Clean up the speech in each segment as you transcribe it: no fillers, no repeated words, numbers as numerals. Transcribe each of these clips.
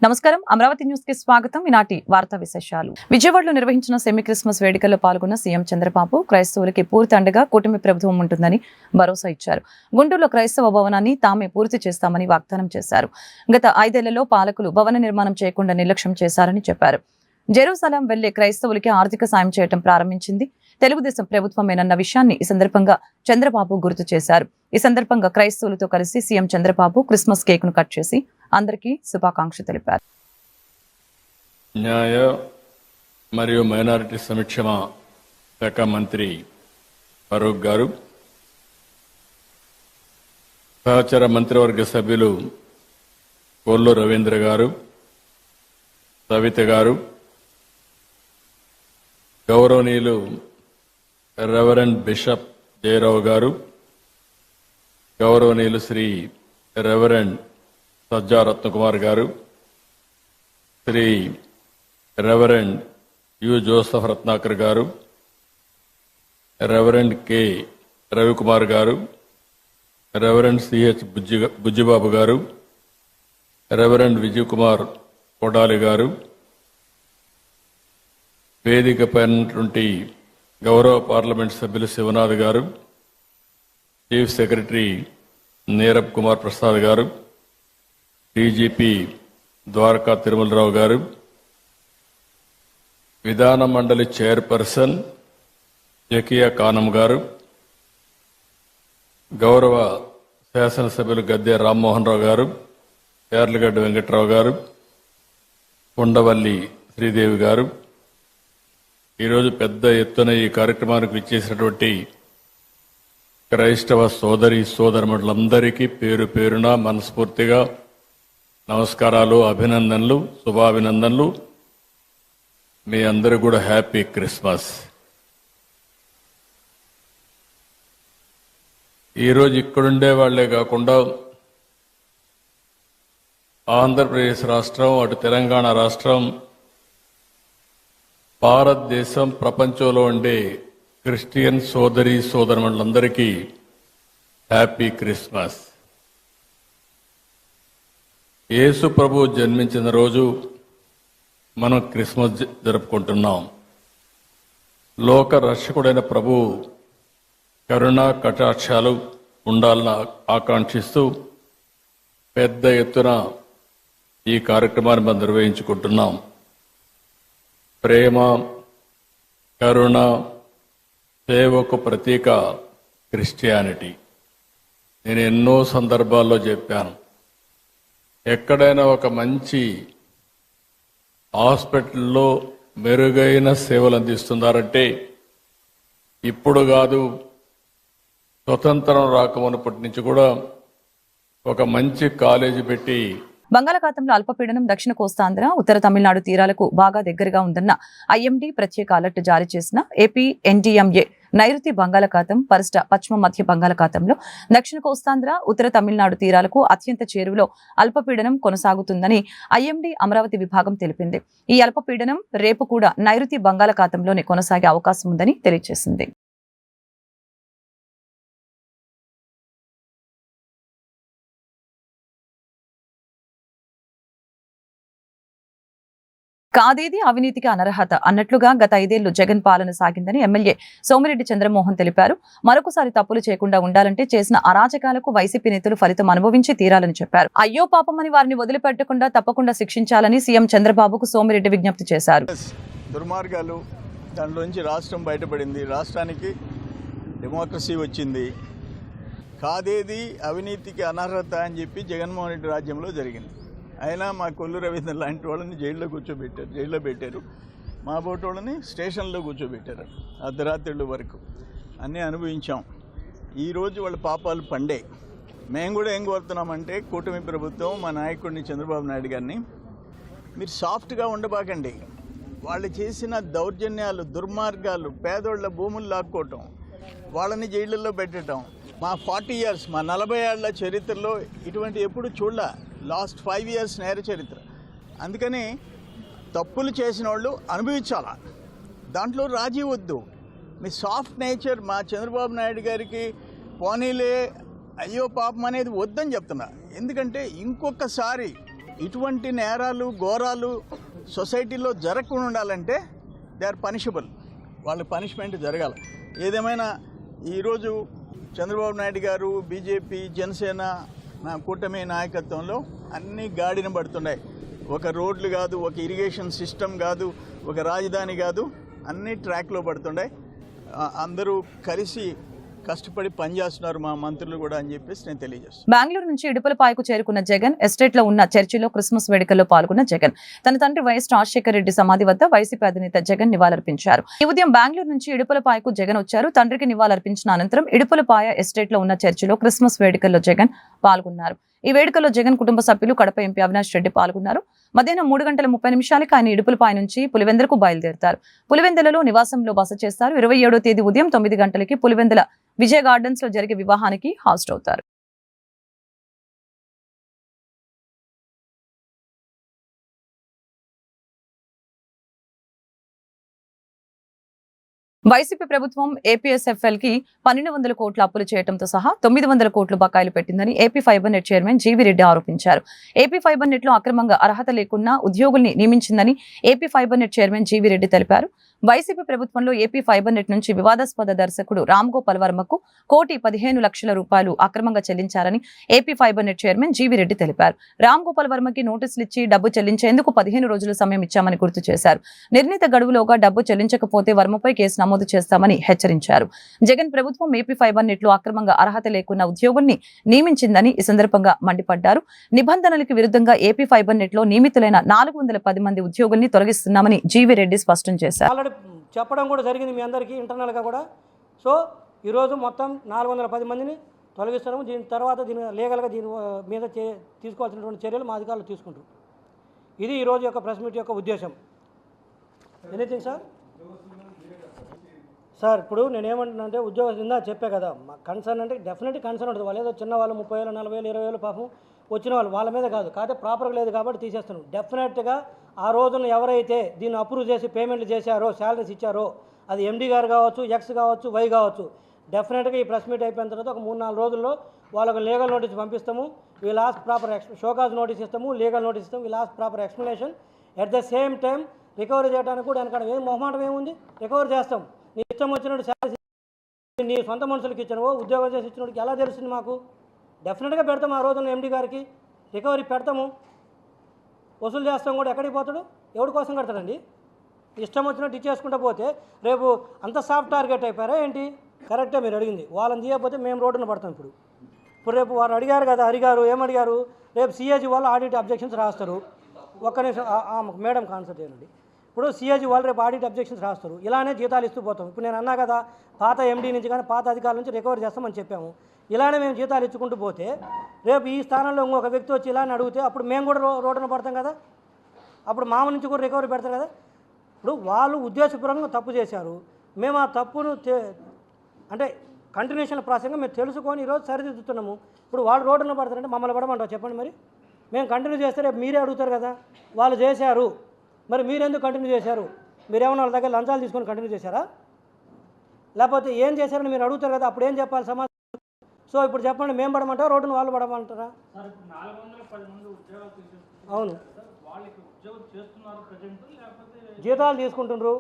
నమస్కారం, అమరావతి న్యూస్ కి స్వాగతం. ఈనాటి వార్తా విశేషాలు. విజయవాడలో నిర్వహించిన సెమీ క్రిస్మస్ వేడుకల్లో పాల్గొన్న సీఎం చంద్రబాబు క్రైస్తవులకి పూర్తి అండగా కూటమి ప్రభుత్వం ఉంటుందని భరోసా ఇచ్చారు. గుంటూరులో క్రైస్తవ భవనాన్ని తామే పూర్తి చేస్తామని వాగ్దానం చేశారు. గత 5 ఏళ్లలో పాలకులు భవన నిర్మాణం చేయకుండా నిర్లక్ష్యం చేశారని చెప్పారు. జెరూసలేం వెళ్లే క్రైస్తవులకి ఆర్థిక సాయం చేయడం ప్రారంభించింది తెలుగుదేశం ప్రభుత్వమేనన్న విషయాన్ని ఈ సందర్భంగా చంద్రబాబు గుర్తు చేశారు. ఈ సందర్భంగా క్రైస్తవులతో కలిసి సీఎం చంద్రబాబు క్రిస్మస్ కేక్ ను కట్ చేసి అందరికీ శుభాకాంక్షలు తెలిపారు. న్యాయ మరియు మైనారిటీ సంక్షేమ శాఖ మంత్రి ఫరూక్ గారు, సహచర మంత్రివర్గ సభ్యులు కొల్లు రవీంద్ర గారు, సవిత గారు, గౌరవనీయులు రెవరెండ్ బిషప్ జయరావు గారు, గౌరవనీయులు శ్రీ రెవరెండ్ సజ్జా రత్నకుమార్ గారు, Shri reverend U Joseph Ratnakar గారు, రెవరెండ్ కె రవికుమార్ గారు, రెవరెండ్ సిహెచ్ బుజ్జిబాబు గారు, రెవరెండ్ విజయ్ కుమార్ కొడాలి గారు, వేదికపైనటువంటి గౌరవ పార్లమెంట్ సభ్యులు శివనాథ్ గారు, చీఫ్ సెక్రటరీ నీరబ్ కుమార్ ప్రసాద్ గారు, డీజీపీ ద్వారకా తిరుమలరావు గారు, విధాన మండలి చైర్పర్సన్ జకియా కానం గారు, గౌరవ శాసనసభ్యులు గద్దె రామ్మోహన్ రావు గారు, యార్లగడ్డ వెంకట్రావు గారు, ఉండవల్లి శ్రీదేవి గారు, ఈరోజు పెద్ద ఎత్తున ఈ కార్యక్రమానికి విచ్చేసినటువంటి క్రైస్తవ సోదరి సోదరులందరికీ పేరు పేరున మనస్ఫూర్తిగా నమస్కారాలు, అభినందనలు, శుభాభినందనలు. మీ అందరూ కూడా హ్యాపీ క్రిస్మస్. ఈరోజు ఇక్కడుండే వాళ్లే కాకుండా ఆంధ్రప్రదేశ్ రాష్ట్రం, అటు తెలంగాణ రాష్ట్రం, భారతదేశం, ప్రపంచంలో ఉండే క్రిస్టియన్ సోదరి సోదరులందరికీ హ్యాపీ క్రిస్మస్. యేసు ప్రభు జన్మించిన రోజు మనం క్రిస్మస్ జరుపుకుంటున్నాం. లోక రక్షకుడైన ప్రభు కరుణ కటాక్షాలు ఉండాలని ఆకాంక్షిస్తూ పెద్ద ఎత్తున ఈ కార్యక్రమాన్ని మనం నిర్వహించుకుంటున్నాం. ప్రేమ, కరుణ, సేవకు ప్రతీక క్రిస్టియానిటీ. నేను ఎన్నో సందర్భాల్లో చెప్పాను, ఎక్కడైనా ఒక మంచి హాస్పిటల్లో మెరుగైన సేవలు అందిస్తున్నారంటే ఇప్పుడు కాదు, స్వతంత్రం రాకమునప్పటి నుంచి కూడా ఒక మంచి కాలేజీ పెట్టి. బంగాళాఖాతంలో అల్పపీడనం దక్షిణ కోస్తాంధ్ర, ఉత్తర తమిళనాడు తీరాలకు బాగా దగ్గరగా ఉందన్న ఐఎండీ ప్రత్యేక అలర్ట్ జారీ చేసిన ఏపీ ఎన్డీఎంఏ నైరుతి బంగాళాఖాతం పరిష్ట పశ్చిమ మధ్య బంగాళాఖాతంలో దక్షిణ కోస్తాంధ్ర, ఉత్తర తమిళనాడు తీరాలకు అత్యంత చేరువలో అల్పపీడనం కొనసాగుతుందని ఐఎండీ అమరావతి విభాగం తెలిపింది. ఈ అల్పపీడనం రేపు కూడా నైరుతి బంగాళాఖాతంలోనే కొనసాగే అవకాశం ఉందని తెలియజేసింది. కాదేది అవినీతికి అనర్హత అన్నట్లుగా గత 5 ఏళ్లు జగన్ పాలన సాగిందని ఎమ్మెల్యే సోమిరెడ్డి చంద్రమోహన్ తెలిపారు. మరొకసారి తప్పులు చేయకుండా ఉండాలంటే చేసిన అరాచకాలకు వైసీపీ నేతలు ఫలితం అనుభవించి తీరాలని చెప్పారు. అయ్యో పాపమని వారిని వదిలిపెట్టకుండా తప్పకుండా శిక్షించాలని సీఎం చంద్రబాబుకు సోమిరెడ్డి విజ్ఞప్తి చేశారు. దుర్మార్గాలు దానిలోంచి రాష్ట్రం బయటపడింది, రాష్ట్రానికి డెమోక్రసీ వచ్చింది. కాదేది అవినీతికి అనర్హత అని చెప్పి జగన్మోహన్ రెడ్డి రాజ్యంలో జరిగింది. అయినా మా కొల్లు రవీంద్ర లాంటి వాళ్ళని జైల్లో పెట్టారు. మా బోటి వాళ్ళని స్టేషన్లో కూర్చోబెట్టారు అర్ధరాత్రుల వరకు. అన్నీ అనుభవించాం. ఈరోజు వాళ్ళ పాపాలు పండే. మేము కూడా ఏం కోరుతున్నామంటే కూటమి ప్రభుత్వం, మా నాయకుడిని చంద్రబాబు నాయుడు గారిని, మీరు సాఫ్ట్గా ఉండబాకండి. వాళ్ళు చేసిన దౌర్జన్యాలు, దుర్మార్గాలు, పేదోళ్ల భూములు లాక్కోవటం, వాళ్ళని జైళ్ళల్లో పెట్టడం మా 40 years, మా 40 ఏళ్ల చరిత్రలో ఇటువంటి ఎప్పుడు చూడలే. లాస్ట్ 5 years నేర చరిత్ర. అందుకని తప్పులు చేసిన వాళ్ళు అనుభవించాలా, దాంట్లో రాజీ వద్దు. మీ సాఫ్ట్ నేచర్ మా చంద్రబాబు నాయుడు గారికి పోనీలే అయ్యో పాపం అనేది వద్దని చెప్తున్నా. ఎందుకంటే ఇంకొకసారి ఇటువంటి నేరాలు ఘోరాలు సొసైటీలో జరగకుండా ఉండాలంటే దే ఆర్ పనిషబుల్, వాళ్ళ పనిష్మెంట్ జరగాలి. ఏదేమైనా ఈరోజు చంద్రబాబు నాయుడు గారు, బీజేపీ, జనసేన కూటమి నాయకత్వంలో అన్నీ గాడిన పడుతున్నాయి. ఒక రోడ్లు కాదు, ఒక ఇరిగేషన్ సిస్టమ్ కాదు, ఒక రాజధాని కాదు, అన్నీ ట్రాక్లో పడుతున్నాయి. అందరూ కలిసి కష్టపడి పనిచేస్తున్నారు మా మంత్రులు కూడా అని చెప్పేసి నేను తెలియజేస్తాను. బెంగళూరు నుంచి ఇడుపులపాయకు చేరుకున్న జగన్ ఎస్టేట్ లో ఉన్న చర్చిలో క్రిస్మస్ వేడుకల్లో పాల్గొన్న జగన్ తన తండ్రి వైఎస్ రాజశేఖర రెడ్డి సమాధి వద్ద వైసీపీ అధినేత జగన్ నివాళులర్పించారు. ఈ ఉదయం బెంగళూరు నుంచి ఇడుపులపాయకు జగన్ వచ్చారు. తండ్రికి నివాళులర్పించిన అనంతరం ఇడుపులపాయ ఎస్టేట్ లో ఉన్న చర్చిలో క్రిస్మస్ వేడుకల్లో జగన్ పాల్గొన్నారు. ఈ వేడుకల్లో జగన్ కుటుంబ సభ్యులు, కడప ఎంపీ అవినాష్ రెడ్డి పాల్గొన్నారు. మధ్యాహ్నం 3:30 ఆయన ఇడుపులపాయ నుంచి పులివెందులకు బయలుదేరుతారు. పులివెందులలో నివాసంలో బస చేస్తారు. 27వ తేదీ ఉదయం 9 గంటలకి పులివెందుల విజయ గార్డెన్స్ లో జరిగే వివాహానికి హాజరు అవుతారు. వైసీపీ ప్రభుత్వం ఏపీఎస్ఎఫ్ఎల్ కి 1200 కోట్ల అప్పులు చేయడంతో సహా 900 కోట్లు బకాయిలు పెట్టిందని AP fiber net chairman GV Reddy ఆరోపించారు. ఏపీ ఫైబర్ నెట్ లో అక్రమంగా అర్హత లేకున్నా ఉద్యోగుల్ని నియమించిందని AP fiber net chairman GV Reddy తెలిపారు. వైసీపీ ప్రభుత్వంలో ఏపీ ఫైబర్ నెట్ నుంచి వివాదాస్పద దర్శకుడు రామ్ గోపాల్ వర్మకు ₹1,15,00,000 అక్రమంగా చెల్లించారని AP fiber net chairman GV Reddy తెలిపారు. రామ్ గోపాల్ వర్మకి నోటీసులు ఇచ్చి డబ్బు చెల్లించేందుకు 15 రోజుల సమయం ఇచ్చామని గుర్తు చేశారు. నిర్ణీత గడువులోగా డబ్బు చెల్లించకపోతే వర్మపై కేసు నమోదు చేస్తామని హెచ్చరించారు. జగన్ ప్రభుత్వం ఏపీ ఫైబర్ నెట్ లో అక్రమంగా అర్హత లేకున్న ఉద్యోగుల్ని నియమించిందని ఈ సందర్భంగా మండిపడ్డారు. నిబంధనలకు విరుద్ధంగా ఏపీ ఫైబర్ నెట్ లో నియమితులైన 410 మంది ఉద్యోగుల్ని తొలగిస్తున్నామని జీవీ రెడ్డి స్పష్టం చేశారు. చెప్పడం కూడా జరిగింది మీ అందరికీ ఇంటర్నల్గా కూడా. సో ఈరోజు మొత్తం 410 మందిని తొలగిస్తున్నాము. దీని తర్వాత లీగల్గా దీని మీద తీసుకోవాల్సినటువంటి చర్యలు మా అధికారులు తీసుకుంటారు. ఇది ఈరోజు యొక్క ప్రెస్ మీట్ యొక్క ఉద్దేశం. ఎనీథింగ్ సార్ ఇప్పుడు నేనేమంటున్నానంటే ఉద్యోగం ఇందా చెప్పే కదా, కన్సర్న్ అంటే డెఫినెట్గా కన్సర్న్ ఉంటుంది. వాళ్ళు ఏదో చిన్న వాళ్ళు 30,000, 40,000, 20,000 పాపం వచ్చిన వాళ్ళు వాళ్ళ మీద కాదు, కాకపోతే ప్రాపర్గా లేదు కాబట్టి తీసేస్తున్నాం. డెఫినెట్గా ఆ రోజున ఎవరైతే దీన్ని అప్రూవ్ చేసి పేమెంట్లు చేశారో, శాలరీస్ ఇచ్చారో, అది ఎండీ గారు కావచ్చు, ఎక్స్ కావచ్చు, వై కావచ్చు, డెఫినెట్గా ఈ ప్రెస్ మీట్ అయిపోయిన తర్వాత ఒక 3-4 రోజుల్లో వాళ్ళకు లీగల్ నోటీస్ పంపిస్తాము. We last proper show cause notice ఇస్తాము, లీగల్ నోటీస్ ఇస్తాము. We last proper explanation. At the same time recovery చేయడానికి కూడా వెనకడం ఏం మొహమాటం ఏముంది, రికవరీ చేస్తాం. నీ ఇష్టం వచ్చినట్టు శాలరీ నీ సొంత మనుషులకి ఇచ్చినవో, ఉద్యోగం చేసి ఇచ్చినోడికి ఎలా తెలుస్తుంది మాకు? డెఫినెట్గా పెడతాం. ఆ రోజున ఎండీ గారికి రికవరీ పెడతాము, వసూలు చేస్తాం కూడా. ఎక్కడికి పోతాడు? ఎవరి కోసం కడతాడండి? ఇష్టం వచ్చినట్టు ఇచ్చేసుకుంటూ పోతే రేపు అంత సాఫ్ట్ టార్గెట్ అయిపోయారా ఏంటి? కరెక్టే మీరు అడిగింది. వాళ్ళని తీయకపోతే మేము రోడ్డున పడతాం. ఇప్పుడు రేపు వారు అడిగారు కదా, అడిగారు ఏమడిగారు, రేపు సిఏజీ వాళ్ళు ఆడిట్ అబ్జెక్షన్స్ రాస్తారు. ఒక్క నిమిషం మేడం కాన్సల్ట్ చేయండి. ఇప్పుడు సిఏజీ వాళ్ళు రేపు ఆడిట్ అబ్జెక్షన్స్ రాస్తారు. ఇలానే జీతాలు ఇస్తూ పోతాం. ఇప్పుడు నేను అన్నా కదా, పాత ఎండీ నుంచి కానీ పాత అధికారుల నుంచి రికవరీ చేస్తామని చెప్పాము. ఇలానే మేము జీతాలు ఇచ్చుకుంటూ పోతే రేపు ఈ స్థానంలో ఇంకొక వ్యక్తి వచ్చి ఇలానే అడిగితే అప్పుడు మేము కూడా రోడ్డున పడతాం కదా. అప్పుడు మామ నుంచి కూడా రికవరీ పెడతారు కదా. ఇప్పుడు వాళ్ళు ఉద్దేశపూర్వకంగా తప్పు చేశారు. మేము ఆ తప్పును అంటే కంటిన్యూషన్ ప్రాసెస్గా మేము తెలుసుకొని ఈరోజు సరిదిద్దుతున్నాము. ఇప్పుడు వాళ్ళు రోడ్డున పడతారంటే మమ్మల్ని పడమంటారు చెప్పండి. మరి మేము కంటిన్యూ చేస్తే రేపు మీరే అడుగుతారు కదా, వాళ్ళు చేశారు మరి మీరెందుకు కంటిన్యూ చేశారు? మీరేమన్నా వాళ్ళ దగ్గర లంచాలు తీసుకొని కంటిన్యూ చేశారా, లేకపోతే ఏం చేశారని మీరు అడుగుతారు కదా, అప్పుడు ఏం చెప్పాలి సమాధానం? సో ఇప్పుడు చెప్పండి, మేము పడమంటారా రోడ్డును వాళ్ళు పడమంటారా? అవును, జీతాలు తీసుకుంటున్నారు.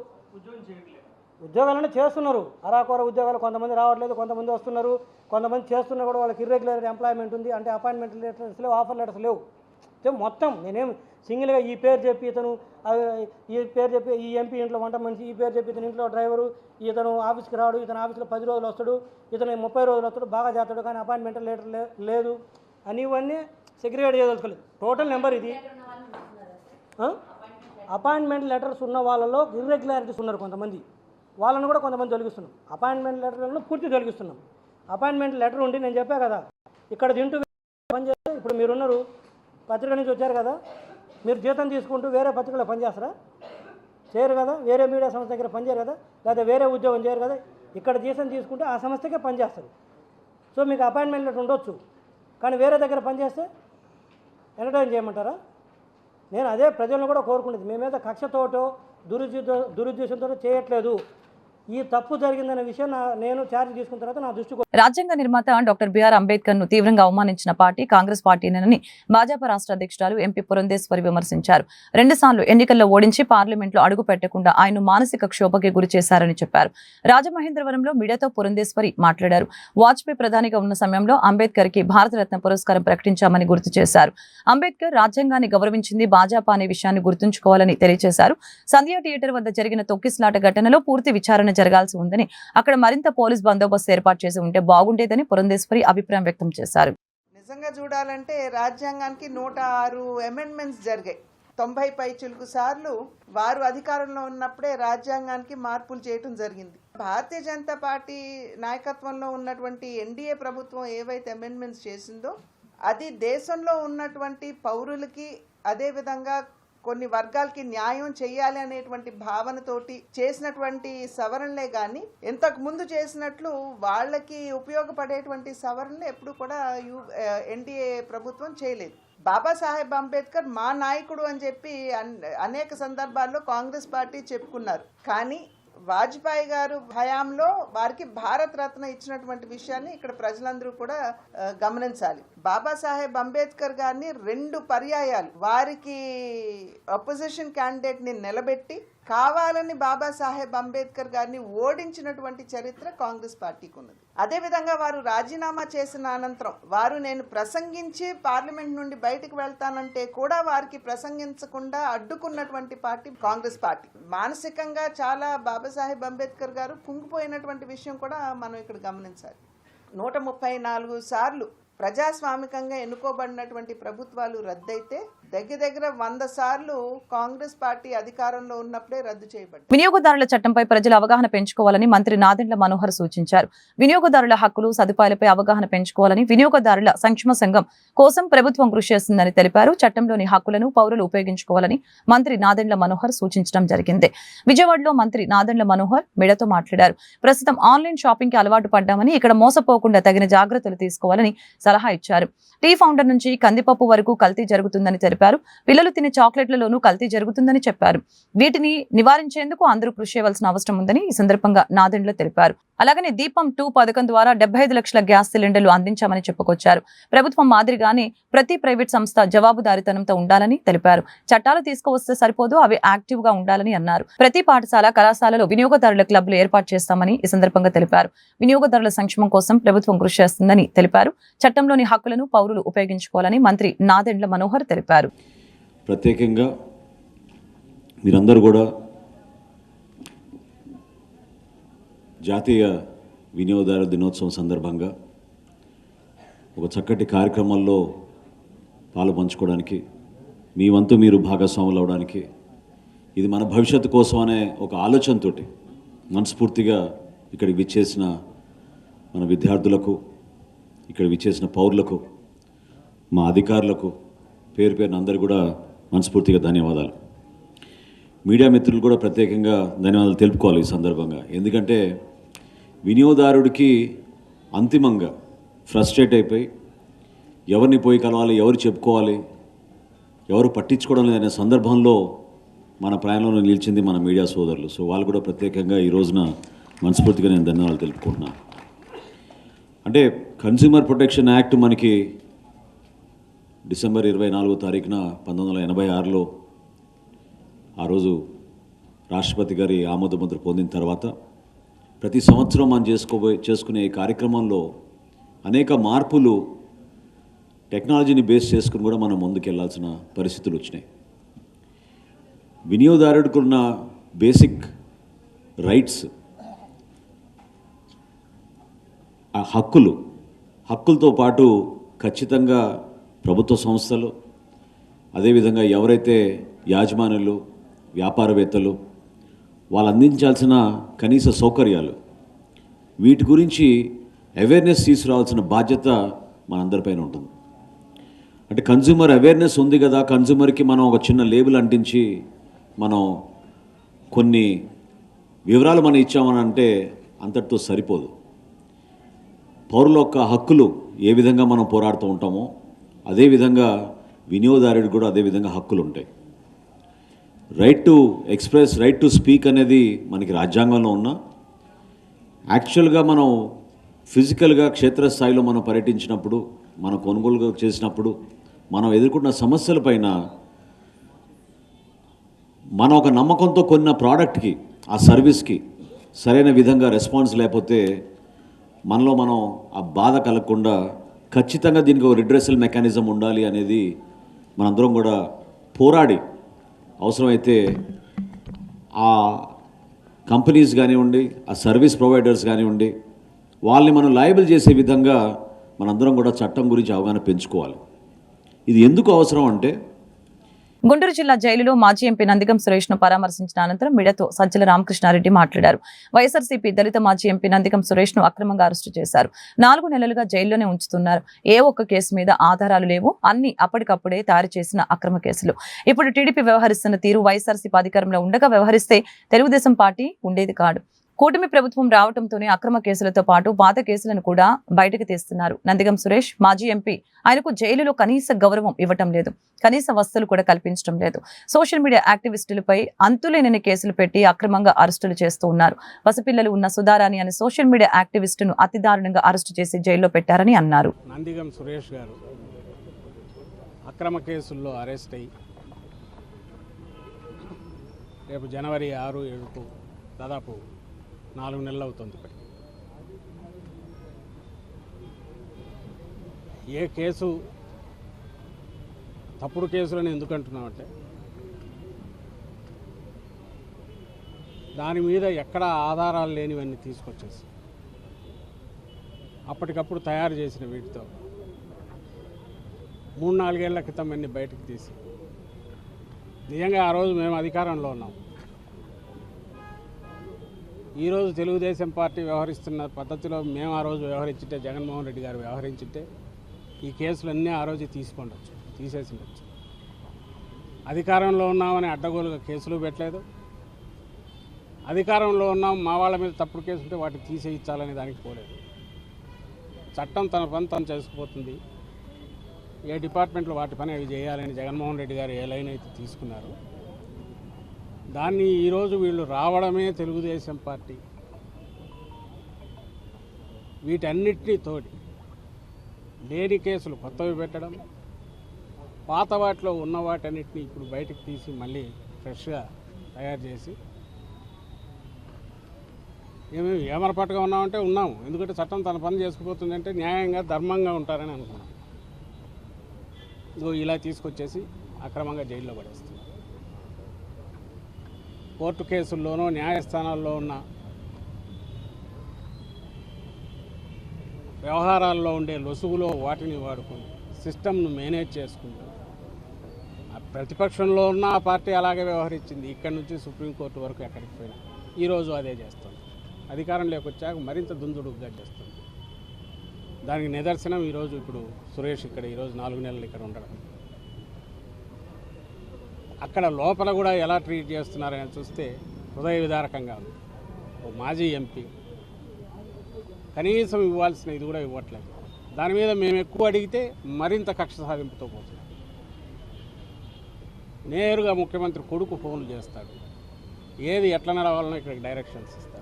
ఉద్యోగాలనే చేస్తున్నారు, అరాకొర ఉద్యోగాలు. కొంతమంది రావట్లేదు, కొంతమంది వస్తున్నారు, కొంతమంది చేస్తున్నా కూడా వాళ్ళకి ఇర్రెగ్యులర్ ఎంప్లాయ్మెంట్ ఉంది. అంటే అపాయింట్మెంట్ లెటర్స్ లేవు, ఆఫర్ లెటర్స్ లేవు. మొత్తం నేనేం సింగిల్గా ఈ పేరు చెప్పి ఇతను, ఈ పేరు చెప్పి ఈ ఎంపీ ఇంట్లో వంట మనిషి, ఈ పేరు చెప్పి ఇతను ఇంట్లో డ్రైవరు, ఇతను ఆఫీస్కి రాడు, ఇతను ఆఫీస్లో 10 రోజులు వస్తాడు, ఇతను 30 రోజులు వస్తాడు, బాగా చేస్తాడు, కానీ అపాయింట్మెంట్ లెటర్ లేదు అని ఇవన్నీ సెగ్రిగేట్ చేయదలుచుకోలేదు. టోటల్ నెంబర్ ఇది. అపాయింట్మెంట్ లెటర్స్ ఉన్న వాళ్ళలో ఇర్రెగ్యులారిటీస్ ఉన్నారు కొంతమంది, వాళ్ళని కూడా కొంతమంది తొలగిస్తున్నాం. అపాయింట్మెంట్ లెటర్లను పూర్తి తొలగిస్తున్నాం. అపాయింట్మెంట్ లెటర్ ఉండి నేను చెప్పా కదా, ఇక్కడ తింటూ పనిచేస్తే ఇప్పుడు మీరున్నారు, పత్రిక నుంచి వచ్చారు కదా, మీరు జీతం తీసుకుంటూ వేరే పత్రికలో పనిచేస్తారా? చేయరు కదా. వేరే మీడియా సంస్థ దగ్గర పనిచేయరు కదా, లేదా వేరే ఉద్యోగం చేయరు కదా. ఇక్కడ జీతం తీసుకుంటే ఆ సంస్థకే పనిచేస్తారు. సో మీకు అపాయింట్మెంట్ లెటర్ ఉండొచ్చు, కానీ వేరే దగ్గర పనిచేస్తే ఎంటర్టైన్ చేయమంటారా? నేను అదే ప్రజలను కూడా కోరుకునేది, మేమేదో కక్షతోటో దురుద్దేశంతో చేయట్లేదు. ఈ తప్పు జరిగిందనే విషయం నేను ఛార్జ్ తీసుకున్న తర్వాత నా దృష్టికి రాజ్యాంగ నిర్మాత డాక్టర్ బిఆర్ అంబేద్కర్ ను తీవ్రంగా అవమానించిన పార్టీ కాంగ్రెస్ పార్టీనేనని భాజపా రాష్ట్ర అధ్యక్షురాలు ఎంపీ పురంధేశ్వరి విమర్శించారు. 2 సార్లు ఎన్నికల్లో ఓడించి పార్లమెంట్లో అడుగు పెట్టకుండా ఆయన మానసిక క్షోభకి గురి చేశారని చెప్పారు. రాజమహేంద్రవరంలో మీడియాతో పురంధేశ్వరి మాట్లాడారు. వాజ్పేయి ప్రధానిగా ఉన్న సమయంలో అంబేద్కర్ కి భారతరత్న పురస్కారం ప్రకటించామని గుర్తు చేశారు. అంబేద్కర్ రాజ్యాంగాన్ని గౌరవించింది భాజపా అనే విషయాన్ని గుర్తుంచుకోవాలని తెలియజేశారు. సంధ్యా థియేటర్ వద్ద జరిగిన తొక్కిసలాట ఘటనలో పూర్తి విచారణ జరగాల్సి ఉందని, అక్కడ మరింత పోలీస్ బందోబస్తు ఏర్పాటు చేసి ఉంటే బాగుండేదని పురంధేశ్వరి అభిప్రాయం వ్యక్తం చేశారు. నిజంగా చూడాలంటే రాజ్యాంగానికి 106 అమెండ్మెంట్స్ జరిగాయి. 90 పైచిలుకు సార్లు వారు అధికారంలో ఉన్నప్పుడే రాజ్యాంగానికి మార్పులు చేయటం జరిగింది. భారతీయ జనతా పార్టీ నాయకత్వంలో ఉన్నటువంటి ఎన్డీఏ ప్రభుత్వం ఏవైతే అమెండ్మెంట్స్ చేసిందో అది దేశంలో ఉన్నటువంటి పౌరులకి అదేవిధంగా కొన్ని వర్గాలకి న్యాయం చేయాలి అనేటువంటి భావనతోటి చేసినటువంటి సవరణలే కానీ ఇంతకు ముందు చేసినట్లు వాళ్ళకి ఉపయోగపడేటువంటి సవరణలు ఎప్పుడు కూడా ఎన్డీఏ ప్రభుత్వం చేయలేదు. బాబాసాహెబ్ అంబేద్కర్ మా నాయకుడు అని చెప్పి అనేక సందర్భాల్లో కాంగ్రెస్ పార్టీ చెప్పుకున్నారు. కానీ వాజ్పేయి గారు హయాంలో వారికి భారత రత్న ఇచ్చినటువంటి విషయాన్ని ఇక్కడ ప్రజలందరూ కూడా గమనించాలి. బాబాసాహెబ్ అంబేద్కర్ గారిని 2 పర్యాయాలు వారికి అపోజిషన్ క్యాండిడేట్ ని నిలబెట్టి కావాలని బాబాసాహెబ్ అంబేద్కర్ గారిని ఓడించినటువంటి చరిత్ర కాంగ్రెస్ పార్టీకి ఉన్నది. అదేవిధంగా వారు రాజీనామా చేసిన అనంతరం వారు నేను ప్రసంగించి పార్లమెంట్ నుండి బయటకు వెళ్తానంటే కూడా వారికి ప్రసంగించకుండా అడ్డుకున్నటువంటి పార్టీ కాంగ్రెస్ పార్టీ. మానసికంగా చాలా బాబాసాహెబ్ అంబేద్కర్ గారు కుంగిపోయినటువంటి విషయం కూడా మనం ఇక్కడ గమనించాలి. 134 సార్లు ప్రజాస్వామికంగా ఎన్నుకోబడినటువంటి ప్రభుత్వాలు రద్దయితే దగ్గర 100 సార్లు కాంగ్రెస్ పార్టీ అధికారంలో ఉన్నప్పుడే రద్దు చేయబడ్డాయి. వినియోగదారుల చట్టంపై ప్రజలు అవగాహన పెంచుకోవాలని మంత్రి నాదెండ్ల మనోహర్ సూచించారు. వినియోగదారుల హక్కులు సదుపాయాలపై అవగాహన పెంచుకోవాలని వినియోగదారుల సంక్షేమ సంఘం కోసం ప్రభుత్వం కృషి చేస్తుందని తెలిపారు. చట్టంలోని హక్కులను పౌరులు ఉపయోగించుకోవాలని మంత్రి నాదెండ్ల మనోహర్ సూచించడం జరిగింది. విజయవాడలో మంత్రి నాదెండ్ల మనోహర్ మీడియాతో మాట్లాడారు. ప్రస్తుతం ఆన్లైన్ షాపింగ్ కి అలవాటు పడ్డామని, ఇక్కడ మోసపోకుండా తగిన జాగ్రత్తలు తీసుకోవాలని సలహా ఇచ్చారు. టీ ఫౌండర్ నుంచి కందిపప్పు వరకు కల్తీ జరుగుతుందని తెలిపారు. పిల్లలు తినే చాక్లెట్లలోనూ కల్తీ జరుగుతుందని చెప్పారు. వీటిని నివారించేందుకు అందరూ కృషి చేయవలసిన అవసరం ఉందని ఈ సందర్భంగా నాదెండ్ల తెలిపారు. అలాగనే దీపం 2 పథకం ద్వారా 75 లక్షల గ్యాస్ సిలిండర్లు అందించామని చెప్పుకొచ్చారు. ప్రభుత్వం మాదిరిగానే ప్రతి ప్రైవేట్ సంస్థ జవాబుదారీతనంతో ఉండాలని తెలిపారు. చట్టాలు తీసుకువస్తే సరిపోదు, అవి యాక్టివ్ గా ఉండాలని అన్నారు. ప్రతి పాఠశాల కళాశాలలో వినియోగదారుల క్లబ్లు ఏర్పాటు చేస్తామని ఈ సందర్భంగా తెలిపారు. వినియోగదారుల సంక్షేమం కోసం ప్రభుత్వం కృషి చేస్తుందని తెలిపారు. చట్టంలోని హక్కులను పౌరులు ఉపయోగించుకోవాలని మంత్రి నాదెండ్ల మనోహర్ తెలిపారు. ప్రత్యేకంగా మీరందరూ కూడా జాతీయ వినియోగదారుల దినోత్సవం సందర్భంగా ఒక చక్కటి కార్యక్రమంలో పాలు పంచుకోవడానికి, మీ వంతు మీరు భాగస్వాములు అవడానికి, ఇది మన భవిష్యత్తు కోసం అనే ఒక ఆలోచనతో మనస్ఫూర్తిగా ఇక్కడికి విచ్చేసిన మన విద్యార్థులకు, ఇక్కడ విచ్చేసిన పౌరులకు, మా అధికారులకు పేరు పేరున అందరూ కూడా మనస్ఫూర్తిగా ధన్యవాదాలు. మీడియా మిత్రులు కూడా ప్రత్యేకంగా ధన్యవాదాలు తెలుపుకోవాలి ఈ సందర్భంగా. ఎందుకంటే వినియోగదారుడికి అంతిమంగా ఫ్రస్ట్రేట్ అయిపోయి ఎవరిని పోయి కలవాలి, ఎవరు చెప్పుకోవాలి, ఎవరు పట్టించుకోవడం లేదనే సందర్భంలో మన ప్రయాణంలో నిలిచింది మన మీడియా సోదరులు. సో వాళ్ళు కూడా ప్రత్యేకంగా ఈ రోజున మనస్ఫూర్తిగా నేను ధన్యవాదాలు తెలుపుకుంటున్నాను. అంటే కన్స్యూమర్ ప్రొటెక్షన్ యాక్ట్ మనకి డిసెంబర్ 24వ తారీఖున 1986లో ఆ రోజు రాష్ట్రపతి గారి ఆమోదముద్ర పొందిన తర్వాత ప్రతి సంవత్సరం మనం చేసుకునే ఈ కార్యక్రమంలో అనేక మార్పులు టెక్నాలజీని బేస్ చేసుకుని కూడా మనం ముందుకెళ్లాల్సిన పరిస్థితులు వచ్చినాయి. వినియోగదారుడికి ఉన్న బేసిక్ రైట్స్, ఆ హక్కులతో పాటు ఖచ్చితంగా ప్రభుత్వ సంస్థలు, అదేవిధంగా ఎవరైతే యాజమానులు, వ్యాపారవేత్తలు వాళ్ళు అందించాల్సిన కనీస సౌకర్యాలు, వీటి గురించి అవేర్నెస్ తీసుకురావాల్సిన బాధ్యత మనందరిపైన ఉంటుంది. అంటే కన్జ్యూమర్ అవేర్నెస్ ఉంది కదా, కన్జ్యూమర్కి మనం ఒక చిన్న లేబుల్ అంటించి మనం కొన్ని వివరాలు మనం ఇచ్చామని అంటే అంతటితో సరిపోదు. పౌరుల యొక్క హక్కులు ఏ విధంగా మనం పోరాడుతూ ఉంటామో అదేవిధంగా వినియోగదారుడికి కూడా అదేవిధంగా హక్కులు ఉంటాయి. Right to express, right to speak అనేది మనకి రాజ్యాంగంలో ఉన్న యాక్చువల్గా మనం ఫిజికల్గా క్షేత్రస్థాయిలో మనం పర్యటించినప్పుడు, మనం కొనుగోలు చేసినప్పుడు మనం ఎదుర్కొన్న సమస్యలపైన మనం ఒక నమ్మకంతో కొన్న ప్రోడక్ట్కి, ఆ సర్వీస్కి సరైన విధంగా రెస్పాన్స్ లేకపోతే మనలో మనం ఆ బాధ కలగకుండా ఖచ్చితంగా దీనికి ఒక రిడ్రెసల్ మెకానిజం ఉండాలి అనేది మనందరం కూడా పోరాడి అవసరమైతే ఆ కంపెనీస్ కానివ్వండి, ఆ సర్వీస్ ప్రొవైడర్స్ కానివ్వండి, వాళ్ళని మనం లయబుల్ చేసే విధంగా మనందరం కూడా చట్టం గురించి అవగాహన పెంచుకోవాలి. ఇది ఎందుకు అవసరం అంటే, గుంటూరు జిల్లా జైలులో మాజీ ఎంపీ నందిగం సురేష్ ను పరామర్శించిన అనంతరం మీడియాతో సజ్జల రామకృష్ణారెడ్డి మాట్లాడారు. వైఎస్ఆర్సీపీ దళిత మాజీ ఎంపీ నందిగం సురేష్ ను అక్రమంగా అరెస్టు చేశారు. 4 నెలలుగా జైల్లోనే ఉంచుతున్నారు. ఏ ఒక్క కేసు మీద ఆధారాలు లేవు. అన్ని అప్పటికప్పుడే తయారు చేసిన అక్రమ కేసులు. ఇప్పుడు టీడీపీ వ్యవహరిస్తున్న తీరు వైఎస్ఆర్సీపీ అధికారంలో ఉండగా వ్యవహరిస్తే తెలుగుదేశం పార్టీ ఉండేది కాదు. కూటమి ప్రభుత్వం రావడంతోనే అక్రమ కేసులతో పాటు పాత కేసులను కూడా బయటకు తీస్తున్నారు. నందిగం సురేష్ మాజీ ఎంపీ, ఆయనకు జైలులో కనీస గౌరవం ఇవ్వటం లేదు, కనీస వసతులు కూడా కల్పించడం లేదు. సోషల్ మీడియా యాక్టివిస్టులపై అంతులేని కేసులు పెట్టి అక్రమంగా అరెస్టులు చేస్తూ ఉన్నారు. పసిపిల్లలు ఉన్న సుధారాణి అనే సోషల్ మీడియా యాక్టివిస్టును అతి దారుణంగా అరెస్టు చేసి జైల్లో పెట్టారని అన్నారు. నందిగం సురేష్ గారు అక్రమ కేసుల్లో అరెస్ట్ అయ్యి రేపు జనవరి 6, 7కు దాదాపు 4 నెలలు అవుతుంది. ఏ కేసు తప్పుడు కేసులని ఎందుకు అంటున్నామంటే, దాని మీద ఎక్కడ ఆధారాలు లేనివన్నీ తీసుకొచ్చేసి అప్పటికప్పుడు తయారు చేసిన వీటితో 3-4 ఏళ్ల క్రితం అన్ని బయటకు తీసి, నిజంగా ఆ రోజు మేము అధికారంలో ఉన్నాం. ఈరోజు తెలుగుదేశం పార్టీ వ్యవహరిస్తున్న పద్ధతిలో మేము ఆ రోజు వ్యవహరించింటే, జగన్మోహన్ రెడ్డి గారు వ్యవహరించింటే ఈ కేసులన్నీ ఆ రోజు తీసేసి ఉండొచ్చు. అధికారంలో ఉన్నామని అడ్డగోలుగా కేసులు పెట్టలేదు. అధికారంలో ఉన్నాం, మా వాళ్ళ మీద తప్పుడు కేసు ఉంటే వాటిని తీసేయించాలనే దానికి పోలేదు. చట్టం తన పని తను చేసుకుపోతుంది. ఏ డిపార్ట్మెంట్లో వాటి పని అవి చేయాలని జగన్మోహన్ రెడ్డి గారు ఏ లైన్ అయితే తీసుకున్నారు, దాన్ని ఈరోజు వీళ్ళు రావడమే తెలుగుదేశం పార్టీ వీటన్నిటినీ తోడి లేని కేసులు కొత్తవి పెట్టడం, పాత వాటిలో ఉన్న వాటన్నిటిని ఇప్పుడు బయటకు తీసి మళ్ళీ ఫ్రెష్గా తయారు చేసి, ఏమేమి ఏమరపాటుగా ఉన్నామంటే ఉన్నాము. ఎందుకంటే చట్టం తన పని చేసుకుపోతుందంటే న్యాయంగా ధర్మంగా ఉంటారని అనుకున్నాం. ఇలా తీసుకొచ్చేసి అక్రమంగా జైల్లో పడేస్తుంది. కోర్టు కేసుల్లోనూ న్యాయస్థానాల్లో ఉన్న వ్యవహారాల్లో ఉండే లొసుగులో వాటిని వాడుకొని సిస్టమ్ను మేనేజ్ చేసుకుంటూ, ప్రతిపక్షంలో ఉన్న ఆ పార్టీ అలాగే వ్యవహరించింది. ఇక్కడి నుంచి సుప్రీంకోర్టు వరకు ఎక్కడికి పోయినా ఈరోజు అదే చేస్తుంది. అధికారంలోకి వచ్చాక మరింత దుందుడుగ్గా చేస్తుంది. దానికి నిదర్శనం ఈరోజు ఇప్పుడు సురేష్ ఇక్కడ ఈరోజు 4 నెలలు ఇక్కడ ఉండడం. అక్కడ లోపల కూడా ఎలా ట్రీట్ చేస్తున్నారని చూస్తే హృదయ విదారకంగా ఉంది. ఓ మాజీ ఎంపీ కనీసం ఇవ్వాల్సిన ఇది కూడా ఇవ్వట్లేదు. దాని మీద మేము ఎక్కువ అడిగితే మరింత కక్ష సాధింపుతో పోతున్నాం. నేరుగా ముఖ్యమంత్రి కొడుకు ఫోన్లు చేస్తాడు, ఏది ఎట్లా నడవాలనో ఇక్కడికి డైరెక్షన్స్ ఇస్తాడు.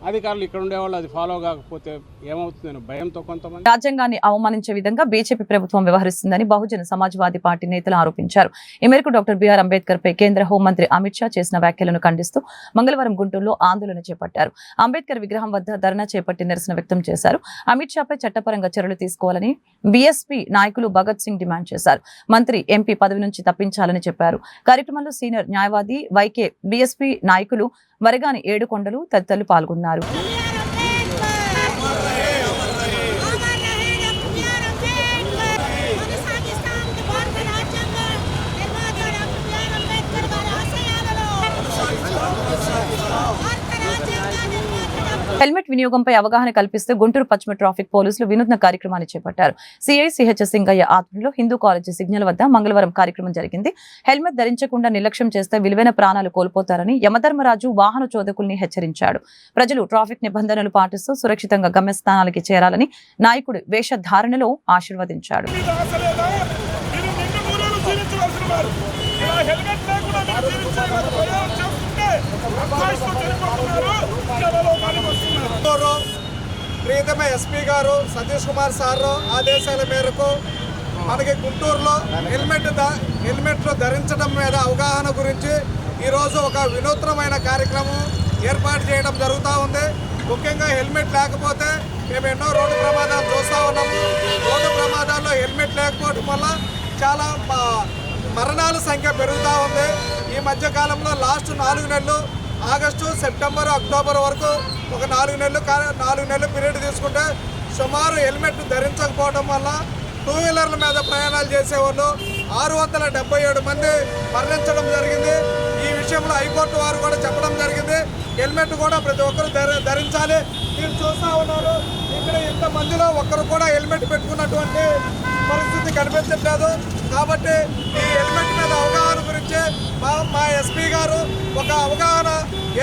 అధికారులు ఇక్కడ ఉండేవాళ్ళు అది ఫాలో కాకపోతే ఏమవుతుందని భయంతో కొంతమంది. రాజ్యాంగాన్ని అవమానించే విధంగా బీజేపీ ప్రభుత్వం వ్యవహరిస్తుందని బహుజన సమాజ్వాదీ పార్టీ నేతలు ఆరోపించారు. ఈ మేరకు డాక్టర్ బిఆర్ అంబేద్కర్ పై కేంద్ర హోంమంత్రి అమిత్ షా చేసిన వ్యాఖ్యలను ఖండిస్తూ మంగళవారం గుంటూరులో ఆందోళన చేపట్టారు. అంబేద్కర్ విగ్రహం వద్ద ధర్నా చేపట్టి నిరసన వ్యక్తం చేశారు. అమిత్ షాపై చట్టపరంగా చర్యలు తీసుకోవాలని బీఎస్పీ నాయకులు భగత్ సింగ్ డిమాండ్ చేశారు. మంత్రి ఎంపీ పదవి నుంచి తప్పించాలని చెప్పారు. కార్యక్రమంలో సీనియర్ న్యాయవాది వైకే, బీఎస్పీ నాయకులు వరగాని ఏడుకొండలు తదితరులు పాల్గొన్నారు. హెల్మెట్ వినియోగంపై అవగాహన కల్పిస్తూ గుంటూరు పశ్చిమ ట్రాఫిక్ పోలీసులు వినూత్న కార్యక్రమాన్ని చేపట్టారు. సిఐ సిహెచ్ సింగయ్య ఆధ్వర్యంలో హిందూ కాలేజీ సిగ్నల్ వద్ద మంగళవారం కార్యక్రమం జరిగింది. హెల్మెట్ ధరించకుండా నిర్లక్ష్యం చేస్తే విలువైన ప్రాణాలు కోల్పోతారని యమధర్మరాజు వాహన చోదకుల్ని హెచ్చరించాడు. ప్రజలు ట్రాఫిక్ నిబంధనలు పాటిస్తూ సురక్షితంగా గమ్యస్థానాలకి చేరాలని నాయకుడు వేషధారణలో ఆశీర్వదించాడు. హెల్మెట్ లేకుండా ప్రియతమ ఎస్పీ గారు సతీష్ కుమార్ సార్ ఆదేశాల మేరకు మనకి గుంటూరులో హెల్మెట్లు ధరించడం మీద అవగాహన గురించి ఈరోజు ఒక వినూత్నమైన కార్యక్రమం ఏర్పాటు చేయడం జరుగుతూ ఉంది. ముఖ్యంగా హెల్మెట్ లేకపోతే మేము ఎన్నో రోడ్డు ప్రమాదాలు చూస్తూ ఉన్నాము. రోడ్డు ప్రమాదాల్లో హెల్మెట్ లేకపోవడం వల్ల చాలా మరణాల సంఖ్య పెరుగుతూ ఉంది. ఈ మధ్యకాలంలో లాస్ట్ 4 నెలలు ఆగస్టు, సెప్టెంబర్, అక్టోబర్ వరకు ఒక 4 నెలలు పీరియడ్ తీసుకుంటే సుమారు హెల్మెట్ ధరించకపోవడం వల్ల 2 వీలర్ల మీద ప్రయాణాలు చేసేవాళ్ళు 677 మంది మరణించడం జరిగింది. ఈ విషయంలో హైకోర్టు వారు కూడా చెప్పడం జరిగింది, హెల్మెట్ కూడా ప్రతి ఒక్కరు ధరించాలి. మీరు చూస్తూ ఉన్నారు ఇక్కడ ఇంతమందిలో ఒక్కరు కూడా హెల్మెట్ పెట్టుకున్నటువంటి పరిస్థితి కనిపించట్లేదు. కాబట్టి ఈ హెల్మెట్ మీద అవగాహన గురించి మా ఎస్పీ గారు ఒక అవగాహన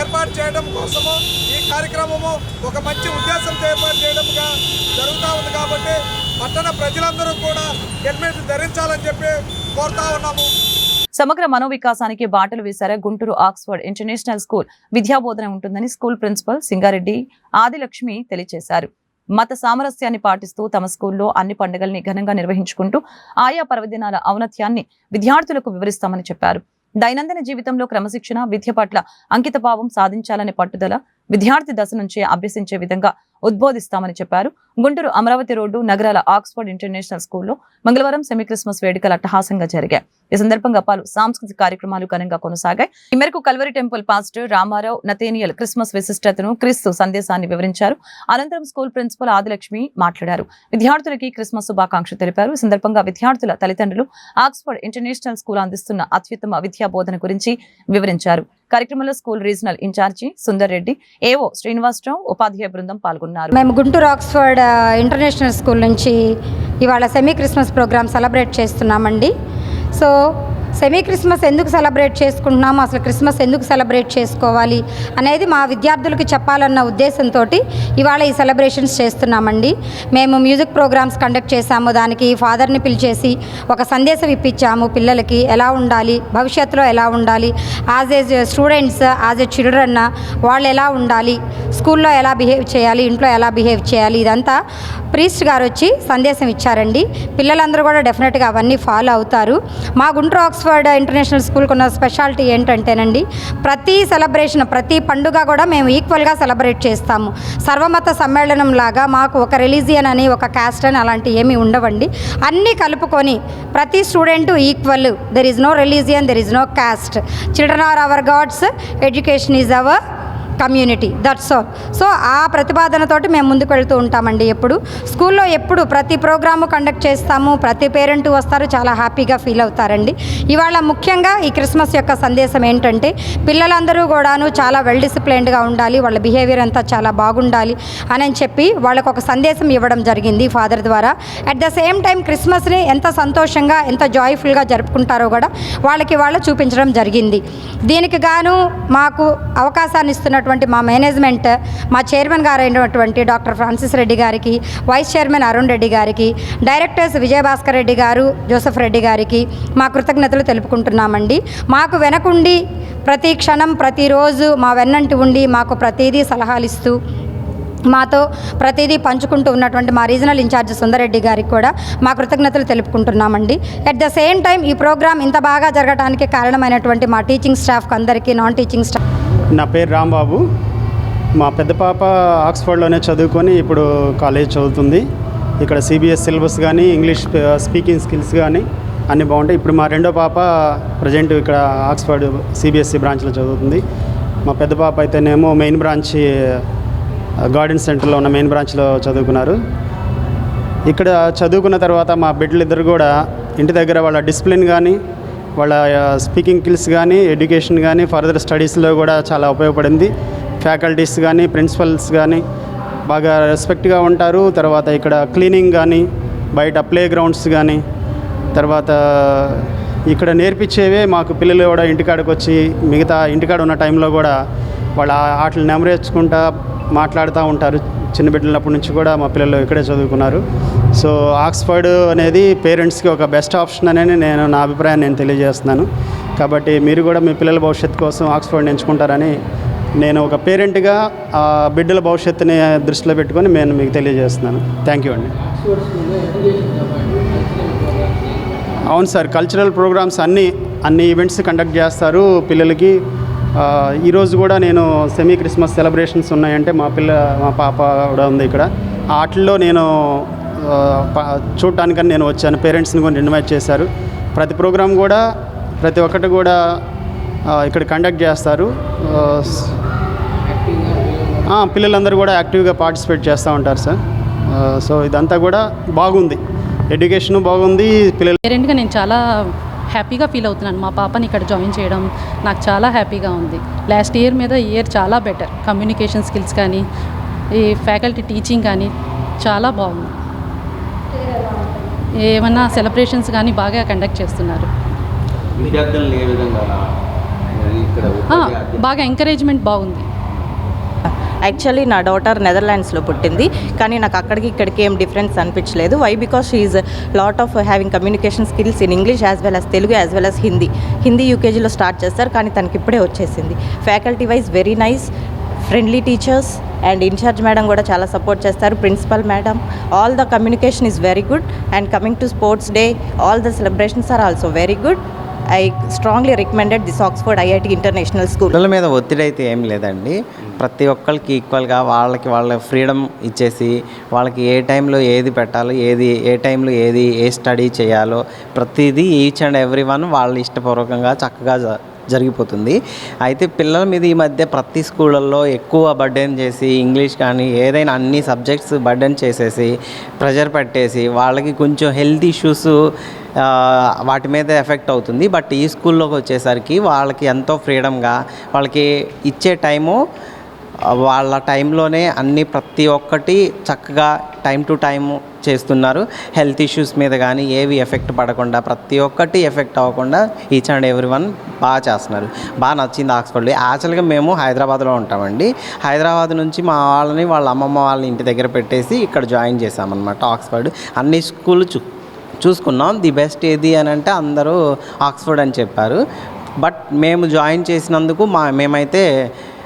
ఏర్పాటు చేయడం కోసము ఈ కార్యక్రమము ఒక మంచి ఉద్దేశంతో ఏర్పాటు చేయడంగా జరుగుతూ ఉంది. కాబట్టి పట్టణ ప్రజలందరూ కూడా హెల్మెట్ ధరించాలని చెప్పి కోరుతా ఉన్నాము. సమగ్ర మనోవికాసానికి బాటలు వేశారు గుంటూరు ఆక్స్ఫర్డ్ ఇంటర్నేషనల్ స్కూల్ విద్యాబోధన ఉంటుందని స్కూల్ ప్రిన్సిపల్ సింగారెడ్డి ఆదిలక్ష్మి తెలియజేశారు. మత సామరస్యాన్ని పాటిస్తూ తమ స్కూల్లో అన్ని పండుగల్ని ఘనంగా నిర్వహించుకుంటూ ఆయా పర్వదినాల ఔన్నత్యాన్ని విద్యార్థులకు వివరిస్తామని చెప్పారు. దైనందిన జీవితంలో క్రమశిక్షణ, విద్య పట్ల అంకితభావం సాధించాలనే పట్టుదల విద్యార్థి దశ నుంచే అభ్యసించే విధంగా ఉద్బోధిస్తామని చెప్పారు. గుంటూరు అమరావతి రోడ్డు నగరాల ఆక్స్ఫర్డ్ ఇంటర్నేషనల్ స్కూల్లో మంగళవారం సెమీ క్రిస్మస్ వేడుకలు అట్టహాసంగా జరిగాయి. ఈ సందర్భంగా పలు సాంస్కృతిక కార్యక్రమాలు ఘనంగా కొనసాగాయి. ఈ మేరకు Calvary temple pastor Ramarao Nathaniel Christmas విశిష్టతను, క్రీస్తు సందేశాన్ని వివరించారు. అనంతరం స్కూల్ ప్రిన్సిపల్ ఆదిలక్ష్మి మాట్లాడారు. విద్యార్థులకి క్రిస్మస్ శుభాకాంక్షలు తెలిపారు. ఈ సందర్భంగా విద్యార్థుల తల్లిదండ్రులు ఆక్స్ఫర్డ్ ఇంటర్నేషనల్ స్కూల్ అందిస్తున్న అత్యుత్తమ విద్యా బోధన గురించి వివరించారు. కార్యక్రమంలో school regional incharge Sundar Reddy, AO Srinivasarao, ఉపాధ్యాయ బృందం పాల్గొన్నారు. మేము గుంటూరు ఆక్స్ఫర్డ్ ఇంటర్నేషనల్ స్కూల్ నుంచి ఇవాళ సెమీ క్రిస్మస్ ప్రోగ్రామ్ సెలబ్రేట్ చేస్తున్నామండి. సో సెమీ క్రిస్మస్ ఎందుకు సెలబ్రేట్ చేసుకుంటున్నాము, అసలు క్రిస్మస్ ఎందుకు సెలబ్రేట్ చేసుకోవాలి అనేది మా విద్యార్థులకు చెప్పాలన్న ఉద్దేశంతో ఇవాళ ఈ సెలబ్రేషన్స్ చేస్తున్నామండి. మేము మ్యూజిక్ ప్రోగ్రామ్స్ కండక్ట్ చేశాము. దానికి ఫాదర్ని పిలిచేసి ఒక సందేశం ఇప్పించాము. పిల్లలకి ఎలా ఉండాలి, భవిష్యత్తులో ఎలా ఉండాలి, as a students, as a children వాళ్ళు ఎలా ఉండాలి, స్కూల్లో ఎలా బిహేవ్ చేయాలి, ఇంట్లో ఎలా బిహేవ్ చేయాలి, ఇదంతా ప్రీస్ట్ గారు వచ్చి సందేశం ఇచ్చారండి. పిల్లలందరూ కూడా డెఫినెట్గా అవన్నీ ఫాలో అవుతారు. మా గుంటూరు ఆక్స్ఫర్డ్ ఇంటర్నేషనల్ స్కూల్కి ఉన్న స్పెషాలిటీ ఏంటంటేనండి, ప్రతి సెలబ్రేషన్, ప్రతి పండుగ కూడా మేము ఈక్వల్గా సెలబ్రేట్ చేస్తాము. సర్వమత సమ్మేళనం లాగా మాకు ఒక రిలీజియన్ అని, ఒక క్యాస్ట్ అని అలాంటి ఏమీ ఉండవండి. అన్నీ కలుపుకొని ప్రతి student equal. There is no religion, there is no caste. Children are our gods, education is our community, that's all. So ఆ ప్రతిపాదనతోటి మేము ముందుకు వెళ్తూ ఉంటామండి. ఎప్పుడు స్కూల్లో ఎప్పుడు ప్రతి ప్రోగ్రాము కండక్ట్ చేస్తాము. ప్రతి పేరెంట్ వస్తారు, చాలా హ్యాపీగా ఫీల్ అవుతారండి. ఇవాళ ముఖ్యంగా ఈ క్రిస్మస్ యొక్క సందేశం ఏంటంటే, పిల్లలందరూ కూడాను చాలా వెల్ డిసిప్లైన్డ్గా ఉండాలి, వాళ్ళ బిహేవియర్ అంతా చాలా బాగుండాలి అని చెప్పి వాళ్ళకు ఒక సందేశం ఇవ్వడం జరిగింది ఫాదర్ ద్వారా. అట్ ద సేమ్ టైం క్రిస్మస్ని ఎంత సంతోషంగా, ఎంత జాయ్ఫుల్గా జరుపుకుంటారో కూడా వాళ్ళు చూపించడం జరిగింది. దీనికి గాను మాకు అవకాశాన్ని ఇస్తున్నటువంటి మా మేనేజ్మెంట్, మా చైర్మన్ గారు అయినటువంటి డాక్టర్ ఫ్రాన్సిస్ రెడ్డి గారికి, వైస్ చైర్మన్ అరుణ్ రెడ్డి గారికి, డైరెక్టర్స్ విజయభాస్కర్ రెడ్డి గారు, జోసెఫ్ రెడ్డి గారికి మా కృతజ్ఞతలు తెలుపుకుంటున్నామండి. మాకు వెనకుండి ప్రతి క్షణం, ప్రతిరోజు మా వెన్నంటి ఉండి మాకు ప్రతిదీ సలహాలు ఇస్తూ మాతో ప్రతిదీ పంచుకుంటూ ఉన్నటువంటి మా రీజనల్ ఇన్ఛార్జ్ సుందరెడ్డి గారికి కూడా మా కృతజ్ఞతలు తెలుపుకుంటున్నామండి. అట్ ద సేమ్ టైం ఈ ప్రోగ్రామ్ ఇంత బాగా జరగడానికి కారణమైనటువంటి మా టీచింగ్ స్టాఫ్కి అందరికీ, నాన్ టీచింగ్ స్టాఫ్. నా పేరు రాంబాబు. మా పెద్ద పాప ఆక్స్ఫర్డ్లోనే చదువుకొని ఇప్పుడు కాలేజ్ చదువుతుంది. ఇక్కడ సిబిఎస్ సిలబస్ కానీ, ఇంగ్లీష్ స్పీకింగ్ స్కిల్స్ కానీ అన్నీ బాగుంటాయి. ఇప్పుడు మా రెండో పాప ప్రజెంట్ ఇక్కడ ఆక్స్ఫర్డ్ సిబిఎస్సి బ్రాంచ్లో చదువుతుంది. మా పెద్ద పాప అయితేనేమో మెయిన్ బ్రాంచ్ గార్డెన్ సెంటర్లో ఉన్న మెయిన్ బ్రాంచ్లో చదువుకున్నారు. ఇక్కడ చదువుకున్న తర్వాత మా బిడ్డలిద్దరు కూడా ఇంటి దగ్గర వాళ్ళ డిసిప్లిన్ కానీ, వాళ్ళ స్పీకింగ్ స్కిల్స్ కానీ, ఎడ్యుకేషన్ కానీ, ఫర్దర్ స్టడీస్లో కూడా చాలా ఉపయోగపడింది. ఫ్యాకల్టీస్ కానీ, ప్రిన్సిపల్స్ కానీ బాగా రెస్పెక్ట్గా ఉంటారు. తర్వాత ఇక్కడ క్లీనింగ్ కానీ, బయట ప్లే గ్రౌండ్స్ కానీ, తర్వాత ఇక్కడ నేర్పించేవే మాకు పిల్లలు కూడా ఇంటికాడకు వచ్చి మిగతా ఇంటికాడ ఉన్న టైంలో కూడా వాళ్ళ ఆటలు నెమరేర్చుకుంటా మాట్లాడుతూ ఉంటారు. చిన్న బిడ్డలప్పటి నుంచి కూడా మా పిల్లలు ఇక్కడే చదువుకున్నారు. సో ఆక్స్ఫర్డ్ అనేది పేరెంట్స్కి ఒక బెస్ట్ ఆప్షన్ అని నా అభిప్రాయాన్ని నేను తెలియజేస్తున్నాను. కాబట్టి మీరు కూడా మీ పిల్లల భవిష్యత్తు కోసం ఆక్స్ఫర్డ్ ఎంచుకుంటారని నేను ఒక పేరెంట్గా ఆ బిడ్డల భవిష్యత్తుని దృష్టిలో పెట్టుకొని నేను మీకు తెలియజేస్తున్నాను. థ్యాంక్ యూ అండి. అవును సార్, కల్చరల్ ప్రోగ్రామ్స్ అన్ని ఈవెంట్స్ కండక్ట్ చేస్తారు పిల్లలకి. ఈరోజు కూడా నేను సెమీ క్రిస్మస్ సెలబ్రేషన్స్ ఉన్నాయంటే మా పాప కూడా ఉంది ఇక్కడ. ఆ ఆటల్లో నేను చూడటానికని నేను వచ్చాను. పేరెంట్స్ని కూడా ఇన్వైట్ చేశారు. ప్రతి ప్రోగ్రాం కూడా ప్రతి ఒక్కటి కూడా ఇక్కడ కండక్ట్ చేస్తారు. పిల్లలందరూ కూడా యాక్టివ్గా పార్టిసిపేట్ చేస్తూ ఉంటారు సార్. సో ఇదంతా కూడా బాగుంది, ఎడ్యుకేషన్ బాగుంది. పేరెంట్గా నేను చాలా హ్యాపీగా ఫీల్ అవుతున్నాను. మా పాపని ఇక్కడ జాయిన్ చేయడం నాకు చాలా హ్యాపీగా ఉంది. లాస్ట్ ఇయర్ మీద ఈ ఇయర్ చాలా బెటర్. కమ్యూనికేషన్ స్కిల్స్ కానీ ఈ ఫ్యాకల్టీ టీచింగ్ కానీ చాలా బాగుంది. ఏమన్నా సెలబ్రేషన్స్ కానీ బాగా కండక్ట్ చేస్తున్నారు. బాగా ఎంకరేజ్మెంట్ బాగుంది. యాక్చువల్లీ నా డాటర్ నెదర్లాండ్స్లో పుట్టింది, కానీ నాకు అక్కడికి ఇక్కడికి ఏం డిఫరెన్స్ అనిపించలేదు. Why? Because she is lot of having communication skills in English as well as Telugu as well as Hindi యూకేజీలో స్టార్ట్ చేస్తారు, కానీ తనకి ఇప్పుడే వచ్చేసింది. Faculty wise very nice, friendly teachers and incharge madam కూడా చాలా సపోర్ట్ చేస్తారు. Principal madam, all the communication is very good. And coming to sports day, all the celebrations are also very good. I strongly recommended this Oxford IIT international school. పిల్లల మీద ఒత్తిడి అయితే ఏం లేదండి. ప్రతి ఒక్కరికి ఈక్వల్గా వాళ్ళ ఫ్రీడమ్ ఇచ్చేసి వాళ్ళకి ఏ టైంలో ఏది పెట్టాలో, ఏ టైంలో ఏ స్టడీ చేయాలో ప్రతిదీ ఈచ్ అండ్ ఎవ్రీ వన్ వాళ్ళ ఇష్టపూర్వకంగా చక్కగా జరిగిపోతుంది. అయితే పిల్లల మీద ఈ మధ్య ప్రతి స్కూళ్ళల్లో ఎక్కువ బర్డెన్ చేసి ఇంగ్లీష్ కానీ ఏదైనా అన్ని సబ్జెక్ట్స్ బర్డెన్ చేసేసి ప్రెషర్ పెట్టేసి వాళ్ళకి కొంచెం హెల్త్ ఇష్యూస్ వాటి మీద ఎఫెక్ట్ అవుతుంది. బట్ ఈ స్కూల్లోకి వచ్చేసరికి వాళ్ళకి ఎంతో ఫ్రీడమ్గా వాళ్ళకి ఇచ్చే టైము వాళ్ళ టైంలోనే అన్ని ప్రతి ఒక్కటి చక్కగా టైం టు టైం చేస్తున్నారు. హెల్త్ ఇష్యూస్ మీద కానీ ఏవి ఎఫెక్ట్ పడకుండా ప్రతి ఒక్కటి ఎఫెక్ట్ అవ్వకుండా ఈచ్ అండ్ ఎవ్రీ వన్ బాగా చేస్తున్నారు. బాగా నచ్చింది ఆక్స్ఫర్డ్. యాక్చువల్గా మేము హైదరాబాద్లో ఉంటామండి. హైదరాబాద్ నుంచి మా వాళ్ళ అమ్మమ్మ వాళ్ళని ఇంటి దగ్గర పెట్టేసి ఇక్కడ జాయిన్ చేసామన్నమాట ఆక్స్ఫర్డ్. అన్ని స్కూల్ చూసుకున్నాం. ది బెస్ట్ ఏది అని అంటే అందరూ ఆక్స్ఫర్డ్ అని చెప్పారు. బట్ మేము జాయిన్ చేసినందుకు మేమైతే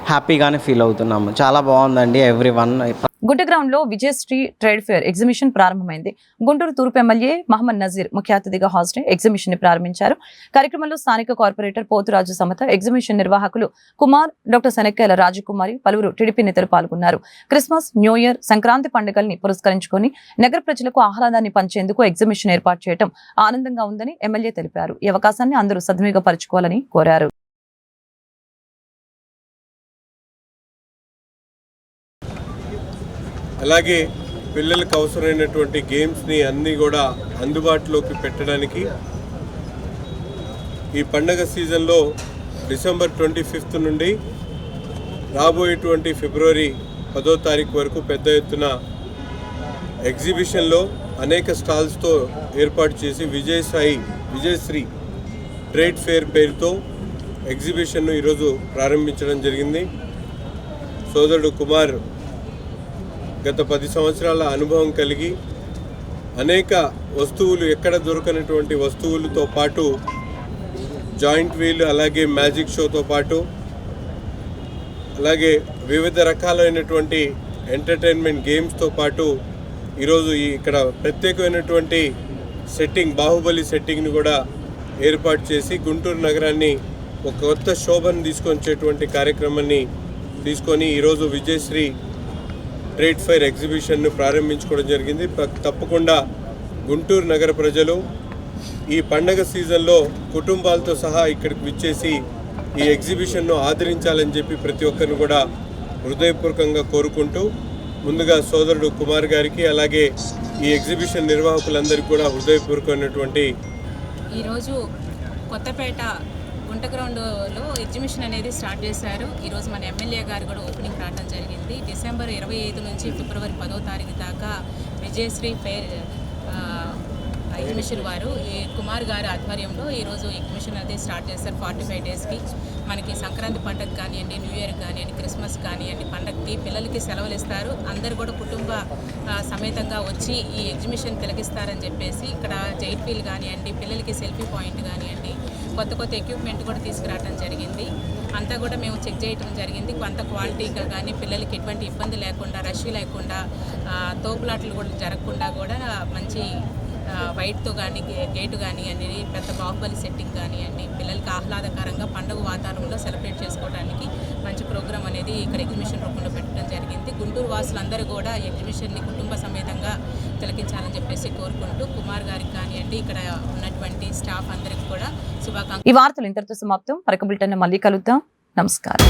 హ్యాపీగానే ఫీల్ అవుతున్నాము. చాలా బాగుందండి ఎవ్రీ వన్. గుంటగ్రౌండ్ లో విజయశ్రీ ట్రేడ్ ఫేర్ ఎగ్జిబిషన్ ప్రారంభమైంది. గుంటూరు తూర్పు ఎమ్మెల్యే మహమ్మద్ నజీర్ ముఖ్య అతిథిగా హాజరై ఎగ్జిబిషన్ ని ప్రారంభించారు. కార్యక్రమంలో స్థానిక కార్పొరేటర్ పోతురాజు సమత, ఎగ్జిబిషన్ నిర్వాహకులు కుమార్, డాక్టర్ శనక్కేల రాజకుమారి, పలువురు టీడీపీ నేతలు పాల్గొన్నారు. క్రిస్మస్, న్యూ ఇయర్, సంక్రాంతి పండుగల్ని పురస్కరించుకొని నగర ప్రజలకు ఆహ్లాదాన్ని పంచేందుకు ఎగ్జిబిషన్ ఏర్పాటు చేయడం ఆనందంగా ఉందని ఎమ్మెల్యే తెలిపారు. ఈ అవకాశాన్ని అందరూ సద్వినియోగపరచుకోవాలని కోరారు. అలాగే పిల్లలకు అవసరమైనటువంటి గేమ్స్ని అన్నీ కూడా అందుబాటులోకి పెట్టడానికి ఈ పండగ సీజన్లో డిసెంబర్ 25 నుండి రాబోయేటువంటి ఫిబ్రవరి 10వ తారీఖు వరకు పెద్ద ఎత్తున ఎగ్జిబిషన్లో అనేక స్టాల్స్తో ఏర్పాటు చేసి విజయశ్రీ ట్రేడ్ ఫేర్ పేరుతో ఎగ్జిబిషన్ను ఈరోజు ప్రారంభించడం జరిగింది. సోదరుడు కుమార్ గత 10 సంవత్సరాల అనుభవం కలిగి అనేక వస్తువులు, ఎక్కడ దొరకనటువంటి వస్తువులతో పాటు జాయింట్ వీల్, అలాగే మ్యాజిక్ షోతో పాటు అలాగే వివిధ రకాలైనటువంటి ఎంటర్టైన్మెంట్ గేమ్స్తో పాటు ఈరోజు ఇక్కడ ప్రత్యేకమైనటువంటి సెట్టింగ్, బాహుబలి సెట్టింగ్ని కూడా ఏర్పాటు చేసి గుంటూరు నగరాన్ని ఒక కొత్త శోభను తీసుకొచ్చేటువంటి కార్యక్రమాన్ని తీసుకొని ఈరోజు విజయశ్రీ ట్రేడ్ ఫైర్ ఎగ్జిబిషన్ను ప్రారంభించుకోవడం జరిగింది. తప్పకుండా గుంటూరు నగర ప్రజలు ఈ పండగ సీజన్లో కుటుంబాలతో సహా ఇక్కడికి విచ్చేసి ఈ ఎగ్జిబిషన్ను ఆదరించాలని చెప్పి ప్రతి ఒక్కరిని కూడా హృదయపూర్వకంగా కోరుకుంటూ, ముందుగా సోదరుడు కుమార్ గారికి అలాగే ఈ ఎగ్జిబిషన్ నిర్వాహకులందరికీ కూడా హృదయపూర్వకమైనటువంటి ఈరోజు కొత్తపేట గుంటగ్రౌండ్లో ఎగ్జిబిషన్ అనేది స్టార్ట్ చేశారు. ఈరోజు మన ఎమ్మెల్యే గారు కూడా ఓపెనింగ్ రావడం జరిగింది. డిసెంబర్ 25 నుంచి ఫిబ్రవరి 10వ తారీఖు దాకా విజయశ్రీ ఫేర్ ఎగ్జిబిషన్ వారు కుమార్ గారి ఆధ్వర్యంలో ఈరోజు ఎగ్జిబిషన్ అనేది స్టార్ట్ చేశారు 45 డేస్కి. మనకి సంక్రాంతి పండుగ కానివ్వండి, న్యూ ఇయర్ కానివ్వండి, క్రిస్మస్ కానివ్వండి, పండగకి పిల్లలకి సెలవులు ఇస్తారు. అందరు కూడా కుటుంబ సమేతంగా వచ్చి ఈ ఎగ్జిబిషన్ తిలకిస్తారని చెప్పేసి ఇక్కడ జైట్ వీల్ కానివ్వండి, పిల్లలకి సెల్ఫీ పాయింట్ కానివ్వండి, కొత్త ఎక్విప్మెంట్ కూడా తీసుకురావడం జరిగింది. అంతా కూడా మేము చెక్ చేయడం జరిగింది. కొంత క్వాలిటీగా కానీ పిల్లలకి ఎటువంటి ఇబ్బంది లేకుండా, రష్ లేకుండా, తోపులాటలు కూడా జరగకుండా కూడా మంచి వైట్తో కానీ గేటు కానివ్వండి, పెద్ద బాహుబలి సెట్టింగ్ కానివ్వండి, పిల్లలకి ఆహ్లాదకరంగా పండుగ వాతావరణంలో సెలబ్రేట్ చేసుకోవడానికి మంచి ప్రోగ్రాం అనేది ఇక్కడ ఎగ్జిబిషన్ రూపంలో పెట్టడం జరిగింది. గుంటూరు వాసులందరూ కూడా ఎగ్జిబిషన్ని కుటుంబ సమేతంగా తిలకించాలని చెప్పేసి కోరుకుంటూ కుమార్ గారికి కానివ్వండి, ఇక్కడ ఉన్నటువంటి స్టాఫ్ అందరికి కూడా శుభాకాంక్షలు. ఈ వార్తలు ఇంతటితో సమాప్తం. మరొక బులెటిన్ మళ్ళీ కలుద్దాం. నమస్కారం.